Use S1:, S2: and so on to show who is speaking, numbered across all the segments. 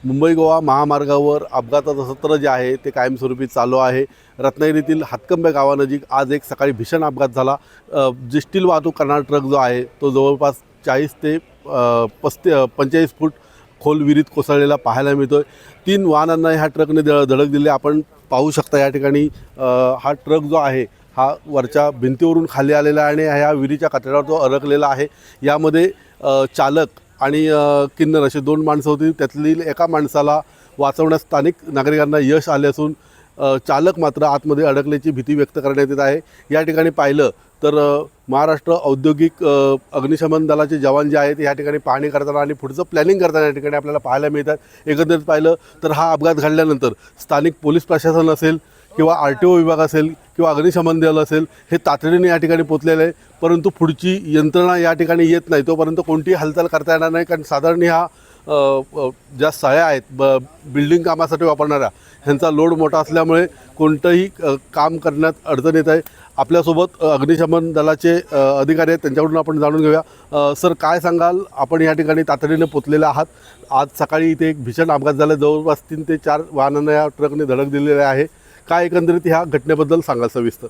S1: मुंबई गोवा महामार्गावर अपघाताचं सत्र जे आहे ते कायमस्वरूपी चालू आहे। रत्नागिरीतील हातकंबे गावानजीक आज एक सकाळी भीषण अपघात झाला। जी स्टील वाहतूक करणारा ट्रक जो आहे तो जवळपास 40 ते 45 फूट खोल विहिरीत कोसळलेला पाहायला मिळतोय। 3 वाहनांना ह्या ट्रकने धडक दिली। आपण पाहू शकता या ठिकाणी हा ट्रक जो आहे हा वरच्या भिंतीवरून खाली आलेला आहे आणि ह्या विहिरीच्या कचऱ्यावर तो अडकलेला आहे। यामध्ये चालक आणि किन्नर असे 2 माणसं होती। त्यातील एका माणसाला वाचवण्यास स्थानिक नागरिकांना यश आले असून चालक मात्र आतमध्ये अडकल्याची भीती व्यक्त करण्यात येत आहे। या ठिकाणी पाहिलं तर महाराष्ट्र औद्योगिक अग्निशमन दलाचे जवान जे आहेत या ठिकाणी पाहणी करताना आणि पुढचं प्लॅनिंग करताना या ठिकाणी आपल्याला पाहायला मिळतात। एकंदरीत पाहिलं तर हा अपघात घडल्यानंतर स्थानिक पोलीस प्रशासन असेल किंवा RTO विभाग असेल किंवा अग्निशमन दल असेल हे तातडीने या ठिकाणी पोचलेले आहे। परंतु पुढची यंत्रणा या ठिकाणी येत नाही तोपर्यंत कोणतीही हालचाल करता येणार नाही, कारण साधारण ह्या ज्या सळ्या आहेत बिल्डिंग कामासाठी वापरणाऱ्या ह्यांचा लोड मोठा असल्यामुळे कोणतंही काम करण्यात अडचण येत आहे। आपल्यासोबत अग्निशमन दलाचे अधिकारी आहेत, त्यांच्याकडून आपण जाणून घेऊया। सर, काय सांगाल? आपण या ठिकाणी तातडीने पोचलेले आहात। आज सकाळी इथे एक भीषण अपघात झाला, जवळपास 3 ते 4 वाहनांना या ट्रकने धडक दिलेली आहे। काय एकंदरीत ह्या घटनेबद्दल सांगाल सविस्तर?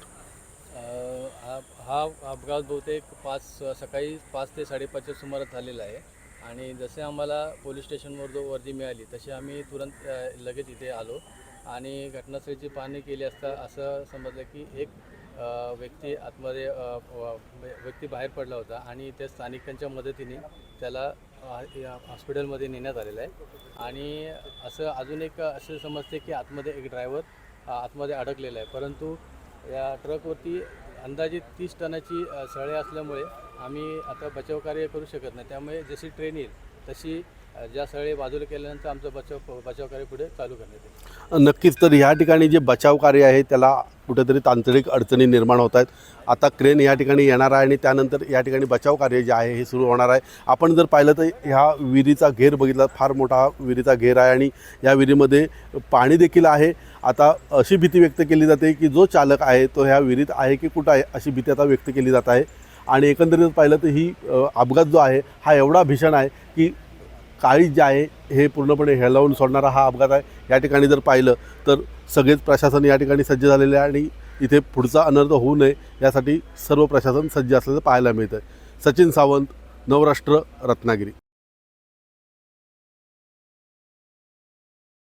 S2: हा अपघात बहुतेक सकाळी 5 ते 5:30च्या सुमारास झालेला आहे आणि जसे आम्हाला पोलीस स्टेशनवर वर्दी मिळाली तसे आम्ही तुरंत लगेच इथे आलो आणि घटनास्थळीची पाहणी केली असता असं समजलं की एक व्यक्ती बाहेर पडला होता आणि त्या स्थानिकांच्या मदतीने त्याला हॉस्पिटलमध्ये नेण्यात आलेलं आहे। आणि असं अजून एक असं समजते की आतमध्ये एक ड्रायव्हर आतमध्ये अडकलेला आहे, परंतु या ट्रकवरती अंदाजे 30 टनाची सळे असल्यामुळे आम्ही आता बचावकार्य करू शकत नाही। त्यामुळे जशी ट्रेन येईल तशी ज्या सळे बाजूला केल्यानंतर आमचं बचावकार्य पुढे चालू करण्यात येईल।
S1: नक्कीच। तर या ठिकाणी जे बचावकार्य आहे त्याला कुठेतरी तांत्रिक अडचणी निर्माण होत आहेत। आता क्रेन या ठिकाणी येणार आहे आणि त्यानंतर या ठिकाणी बचावकार्य जे आहे हे सुरू होणार आहे। आपण जर पाहिलं तर ह्या विहिरीचा घेर बघितला, फार मोठा विहिरीचा घेर आहे आणि या विहिरीमध्ये पाणी देखील आहे। आता अशी भीती व्यक्त केली जाते की जो चालक आहे तो ह्या विहिरीत आहे की कुठं आहे अशी भीती आता व्यक्त केली जात आहे। आणि एकंदरीत पाहिलं तर ही अपघात जो आहे हा एवढा भीषण आहे की काळीज जे आहे हे पूर्णपणे हेलावून सोडणारा हा अपघात आहे। या ठिकाणी जर पाहिलं तर सगळेच प्रशासन या ठिकाणी सज्ज झालेले आहे आणि इथे पुढचा अनर्थ होऊ नये यासाठी सर्व प्रशासन सज्ज असल्याचं पाहायला मिळतं आहे। सचिन सावंत, नवराष्ट्र, रत्नागिरी।